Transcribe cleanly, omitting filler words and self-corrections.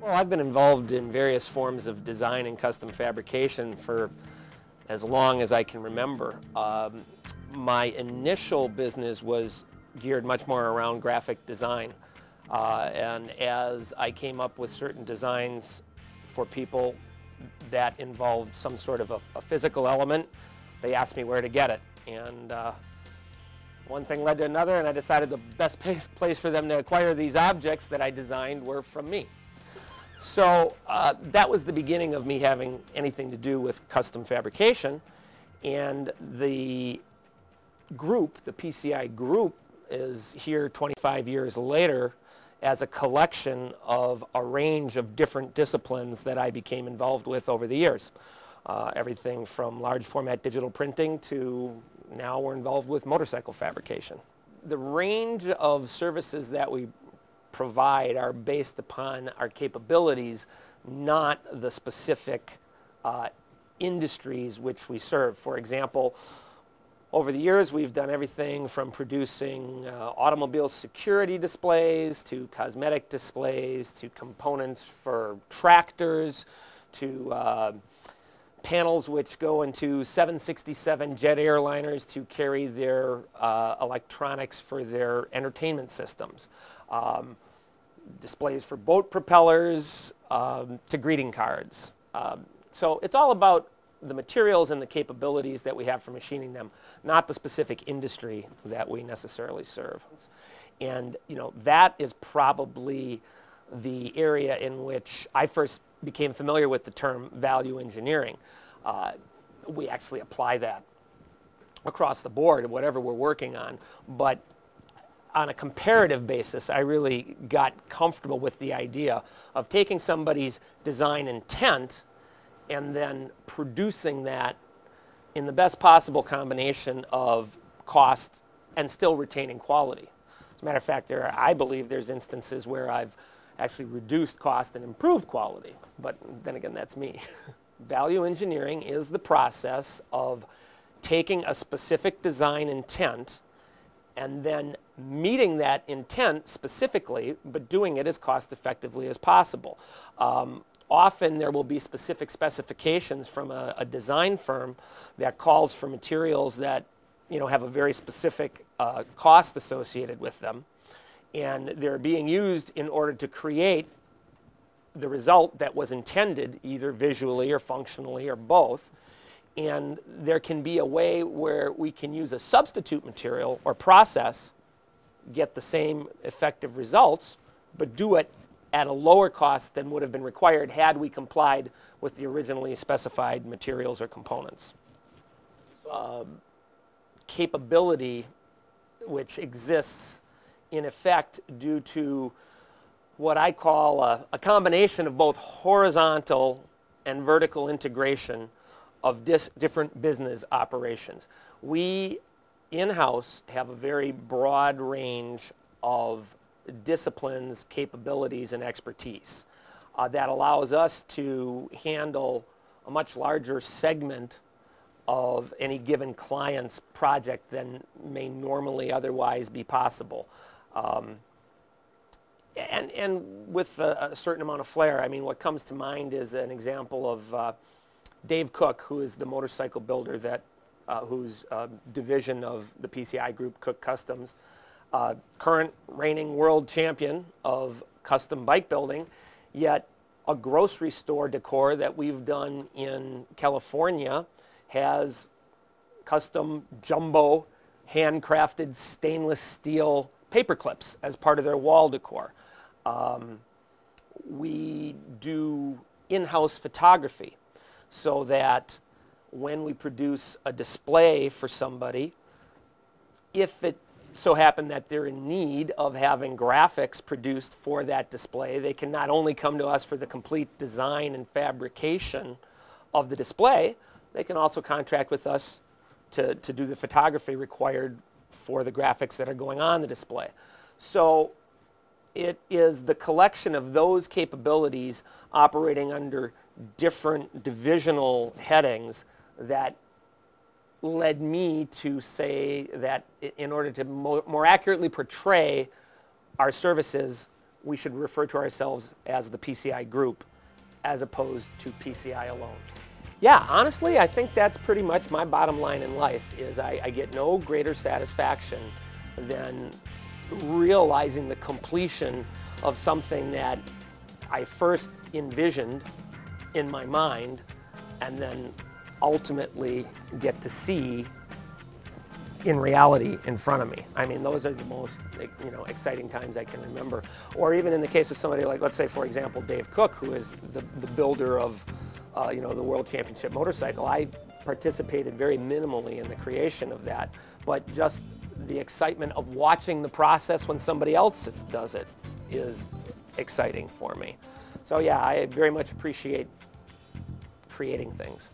Well, I've been involved in various forms of design and custom fabrication for as long as I can remember. My initial business was geared much more around graphic design. And as I came up with certain designs for people that involved some sort of a physical element, they asked me where to get it. And one thing led to another, and I decided the best place for them to acquire these objects that I designed were from me. So that was the beginning of me having anything to do with custom fabrication. And the group, the PCI group, is here 25 years later as a collection of a range of different disciplines that I became involved with over the years. Everything from large format digital printing to now we're involved with motorcycle fabrication. The range of services that we provide are based upon our capabilities, not the specific industries which we serve. For example, over the years we've done everything from producing automobile security displays to cosmetic displays to components for tractors to panels which go into 767 jet airliners to carry their electronics for their entertainment systems. Displays for boat propellers to greeting cards. So it's all about the materials and the capabilities that we have for machining them, not the specific industry that we necessarily serve. And that is probably the area in which I first became familiar with the term value engineering. We actually apply that across the board, whatever we're working on, but on a comparative basis, I really got comfortable with the idea of taking somebody's design intent and then producing that in the best possible combination of cost and still retaining quality. As a matter of fact, I believe there's instances where I've actually reduced cost and improved quality, but then again, that's me. Value engineering is the process of taking a specific design intent and then meeting that intent specifically, but doing it as cost effectively as possible. Often there will be specific specifications from a design firm that calls for materials that have a very specific cost associated with them, and they're being used in order to create the result that was intended, either visually or functionally or both. And there can be a way where we can use a substitute material or process, get the same effective results, but do it at a lower cost than would have been required had we complied with the originally specified materials or components. Capability which exists in effect due to what I call a combination of both horizontal and vertical integration of different business operations. We in-house have a very broad range of disciplines, capabilities, and expertise that allows us to handle a much larger segment of any given client's project than may normally otherwise be possible. And with a certain amount of flair. I mean, what comes to mind is an example of Dave Cook, who is the motorcycle builder that whose division of the PCI group, Cook Customs, current reigning world champion of custom bike building, yet a grocery store decor that we've done in California has custom jumbo handcrafted stainless steel paper clips as part of their wall decor. We do in-house photography so that when we produce a display for somebody, if it so happen that they're in need of having graphics produced for that display, they can not only come to us for the complete design and fabrication of the display, they can also contract with us to do the photography required for the graphics that are going on the display. So it is the collection of those capabilities operating under different divisional headings that led me to say that in order to more accurately portray our services, we should refer to ourselves as the PCI group as opposed to PCI alone. Yeah, honestly, I think that's pretty much my bottom line in life, is I get no greater satisfaction than realizing the completion of something that I first envisioned in my mind and then ultimately get to see in reality in front of me. I mean, those are the most, exciting times I can remember. Or even in the case of somebody like, let's say, for example, Dave Cook, who is the builder of the World Championship motorcycle. I participated very minimally in the creation of that, but just the excitement of watching the process when somebody else does it is exciting for me. So yeah, I very much appreciate creating things.